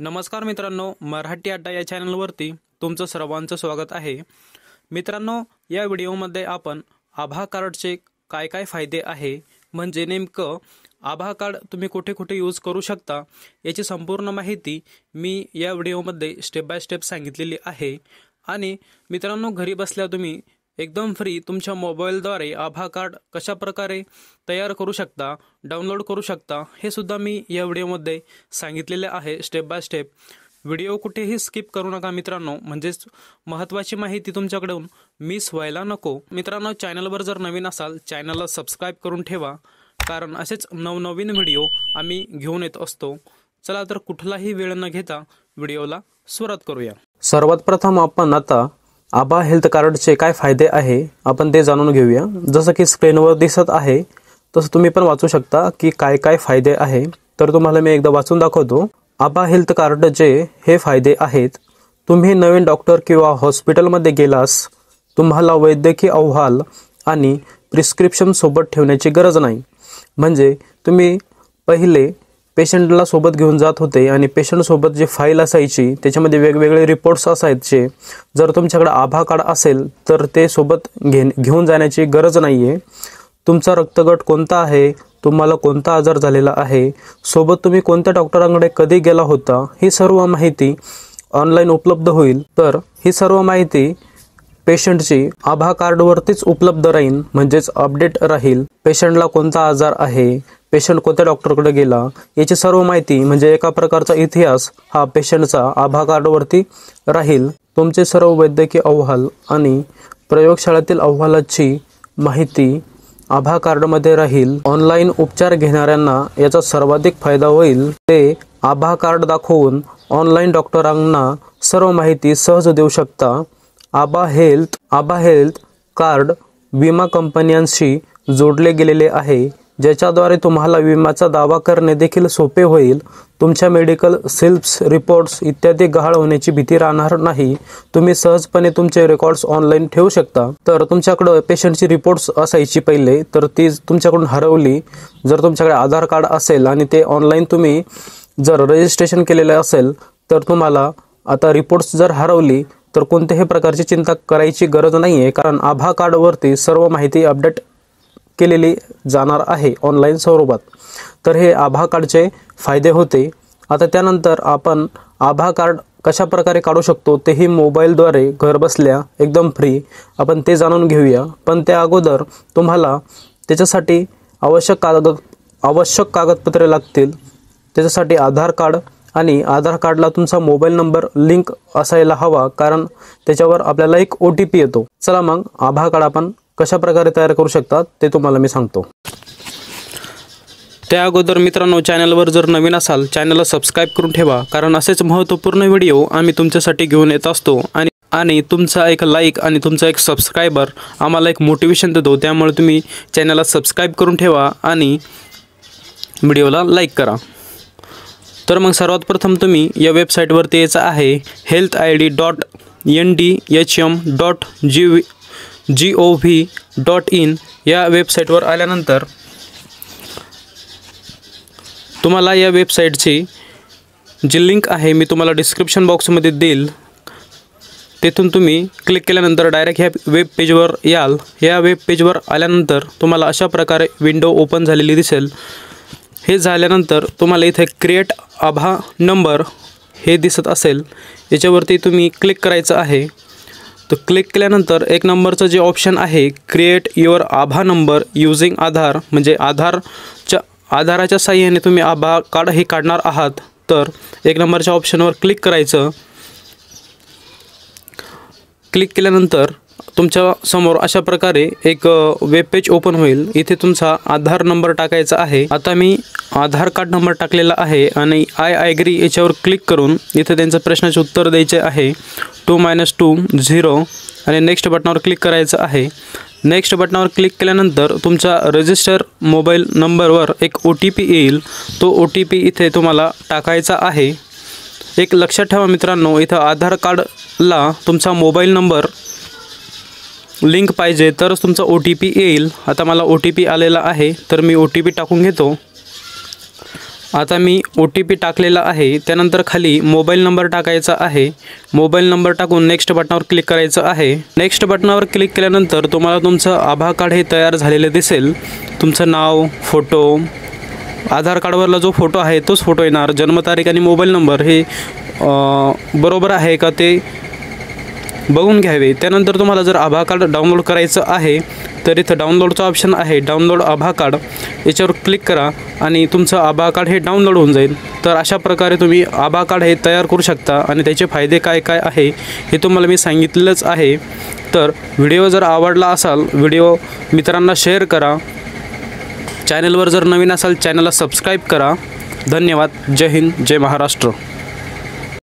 नमस्कार मित्रांनो, मराठी अड्डा या चॅनलवरती तुमचं सर्वांचं स्वागत आहे। मित्रांनो, या व्हिडिओमध्ये आपण आभा कार्डचे काय काय फायदे आहे, म्हणजे नेमकं आभा कार्ड तुम्ही कुठे कुठे यूज करू शकता याची संपूर्ण माहिती मी या व्हिडिओमध्ये स्टेप बाय स्टेप सांगितलेली आहे। आणि मित्रांनो, घरी बसल्या तुम्ही एकदम फ्री तुमच्या मोबाईलद्वारे आभा कार्ड कशा प्रकारे तयार करू शकता, डाउनलोड करू शकता, हे सुद्धा मी या व्हिडिओमध्ये सांगितलेले आहे स्टेप बाय स्टेप। व्हिडिओ कुठेही स्किप करू नका मित्रांनो, म्हणजेच महत्त्वाची माहिती तुमच्याकडून मिस व्हायला नको। मित्रांनो, चॅनलवर जर नवीन असाल चॅनलला सबस्क्राईब करून ठेवा, कारण असेच नवनवीन व्हिडिओ आम्ही घेऊन येत असतो। चला तर कुठलाही वेळ न घेता व्हिडिओला सुरुवात करूया। सर्वात प्रथम आपण आता आभा हेल्थ कार्डचे काय फायदे आहे आपण ते जाणून घेऊया। जसं की स्क्रीनवर दिसत आहे तसं तुम्ही पण वाचू शकता की काय काय फायदे आहे। तर तुम्हाला मी एकदा वाचून दाखवतो। आभा हेल्थ कार्डचे हे फायदे आहेत। तुम्ही नवीन डॉक्टर किंवा हॉस्पिटलमध्ये गेलास तुम्हाला वैद्यकीय अहवाल आणि प्रिस्क्रिप्शन सोबत ठेवण्याची गरज नाही। म्हणजे तुम्ही पहिले पेशंटला सोबत घेऊन जात होते आणि पेशंट सोबत जी फाईल असायची त्याच्यामध्ये वेगवेगळे रिपोर्ट्स असायचे। जर तुमच्याकडे आभा कार्ड असेल तर ते सोबत घेऊन जाण्याची गरज नाहीये। तुमचा रक्तगट कोणता आहे, तुम्हाला कोणता आजार झालेला आहे, सोबत तुम्ही कोणत्या डॉक्टरांकडे कधी गेला होता, ही सर्व माहिती ऑनलाईन उपलब्ध होईल। तर ही सर्व माहिती पेशंटची आभा कार्डवरतीच उपलब्ध राहील, म्हणजेच अपडेट राहील। पेशंटला कोणता आजार आहे, पेशंट कोणत्या डॉक्टरकडे गेला, याची सर्व माहिती म्हणजे एका प्रकारचा इतिहास हा पेशंटचा आभा कार्डवरती राहील। तुमचे सर्व वैद्यकीय अहवाल आणि प्रयोगशाळेतील अहवालाची माहिती आभा कार्डमध्ये राहील। ऑनलाईन उपचार घेणाऱ्यांना याचा सर्वाधिक फायदा होईल। ते आभा कार्ड दाखवून ऑनलाईन डॉक्टरांना सर्व माहिती सहज देऊ शकता। आभा हेल्थ कार्ड विमा कंपन्यांशी जोडले गेलेले आहे, ज्याच्याद्वारे तुम्हाला विम्याचा दावा करणे देखील सोपे होईल। तुमच्या मेडिकल स्लिप्स, रिपोर्ट्स इत्यादी गहाळ होण्याची भीती राहणार नाही। तुम्ही सहजपणे तुमचे रेकॉर्ड्स ऑनलाईन ठेवू शकता। तर तुमच्याकडे पेशंटची रिपोर्ट्स असायची पहिले, तर ती तुमच्याकडून हरवली। जर तुमच्याकडे आधार कार्ड असेल आणि ते ऑनलाईन तुम्ही जर रजिस्ट्रेशन केलेले असेल तर तुम्हाला आता रिपोर्ट्स जर हरवली तर कोणत्याही प्रकारची चिंता करायची गरज नाहीये, कारण आभा कार्डवरती सर्व माहिती अपडेट केलेली जाणार आहे ऑनलाईन स्वरूपात। तर हे आभा कार्डचे फायदे होते। आता त्यानंतर आपण आभा कार्ड कशा प्रकारे काढू शकतो तेही मोबाईलद्वारे घर बसल्या एकदम फ्री आपण ते जाणून घेऊया। पण त्या अगोदर तुम्हाला त्याच्यासाठी आवश्यक कागदपत्रे लागतील। त्याच्यासाठी आधार कार्ड आणि आधार कार्डला तुमचा मोबाईल नंबर लिंक असायला हवा, कारण त्याच्यावर आपल्याला एक OTP येतो। चला मग आभा कार्ड आपण कशा प्रकारे तयार करू शकतात ते तुम्हाला मी सांगतो। त्या अगोदर मित्रांनो, चॅनलवर जर नवीन असाल चॅनलला सबस्क्राईब करून ठेवा, कारण असेच महत्त्वपूर्ण व्हिडिओ आम्ही तुमच्यासाठी घेऊन येत असतो। आणि तुमचा एक लाईक आणि तुमचा एक सबस्क्रायबर आम्हाला एक मोटिवेशन देतो। त्यामुळे तुम्ही चॅनलला सबस्क्राईब करून ठेवा आणि व्हिडिओला लाईक करा। तर मग सर्वात प्रथम तुम्ही या वेबसाईटवरती यायचं आहे healthid.ndhm.gov.in या वेबसाईटवर आल्यानंतर तुम्हाला या वेबसाईटची जी लिंक आहे मी तुम्हाला डिस्क्रिप्शन बॉक्समध्ये देईल, तेथून तुम्ही क्लिक केल्यानंतर डायरेक्ट ह्या वेब पेजवर याल। या वेब पेजवर आल्यानंतर तुम्हाला अशा प्रकारे विंडो ओपन झालेली दिसेल। हे झाल्यानंतर तुम्हाला इथे क्रिएट आभा नंबर हे दिसत असेल, याच्यावरती तुम्ही क्लिक करायचं आहे। तर क्लिक केल्यानंतर एक नंबरचं जे ऑप्शन आहे क्रिएट युअर आभा नंबर युजिंग आधार, म्हणजे आधाराच्या साहाय्याने तुम्ही आभा कार्ड हे काढणार आहात। तर एक नंबरच्या ऑप्शनवर क्लिक करायचं। क्लिक केल्यानंतर तुमच्या समोर अशा प्रकारे एक वेब पेज ओपन होईल। इथे तुमचा आधार नंबर टाकायचा आहे। आता मी आधार कार्ड नंबर टाकलेला आहे आणि आय ॲग्री याच्यावर क्लिक करून इथे त्यांचं प्रश्नाचे उत्तर द्यायचे आहे 2 - 0 आणि नेक्स्ट बटनावर क्लिक करायचं आहे। नेक्स्ट बटनावर क्लिक केल्यानंतर तुमचा रजिस्टर मोबाईल नंबरवर एक OTP येईल। तो OTP इथे तुम्हाला टाकायचा आहे। एक लक्षात ठेवा मित्रांनो, इथं आधार कार्डला तुमचा मोबाईल नंबर लिंक पाहिजे तरच तुमचा OTP येईल। आता मला OTP आलेला आहे तर मी OTP टाकून घेतो। आता मी OTP टाकलेला आहे. त्यानंतर खाली मोबाईल नंबर टाकायचा आहे. मोबाईल नंबर टाकून नेक्स्ट बटनावर क्लिक करायचं आहे. नेक्स्ट बटनावर क्लिक केल्यानंतर तुम्हाला तुमचं आधार कार्ड हे तयार झालेले दिसेल. तुमचं नाव, फोटो, आधार कार्डवरला जो फोटो आहे तोच फोटो येणार. जन्मतारीख आणि मोबाईल नंबर हे बरोबर आहे का ते बघून घ्यावे. त्यानंतर तुम्हाला जर आधार कार्ड डाउनलोड करायचं आहे तर इथं डाउनलोडचा ऑप्शन आहे. डाउनलोड आधार कार्ड याच्यावर क्लिक करा आणि तुमचं आधार कार्ड हे डाउनलोड होऊन जाईल. तर अशा प्रकारे तुम्ही आधार कार्ड हे तयार करू शकता आणि त्याचे फायदे काय काय आहे हे तुम्हाला मी सांगितलंच आहे. तर व्हिडिओ जर आवडला असाल व्हिडिओ मित्रांना शेअर करा. चॅनलवर जर नवीन असाल चॅनलला सबस्क्राईब करा. धन्यवाद. जय हिंद, जय महाराष्ट्र.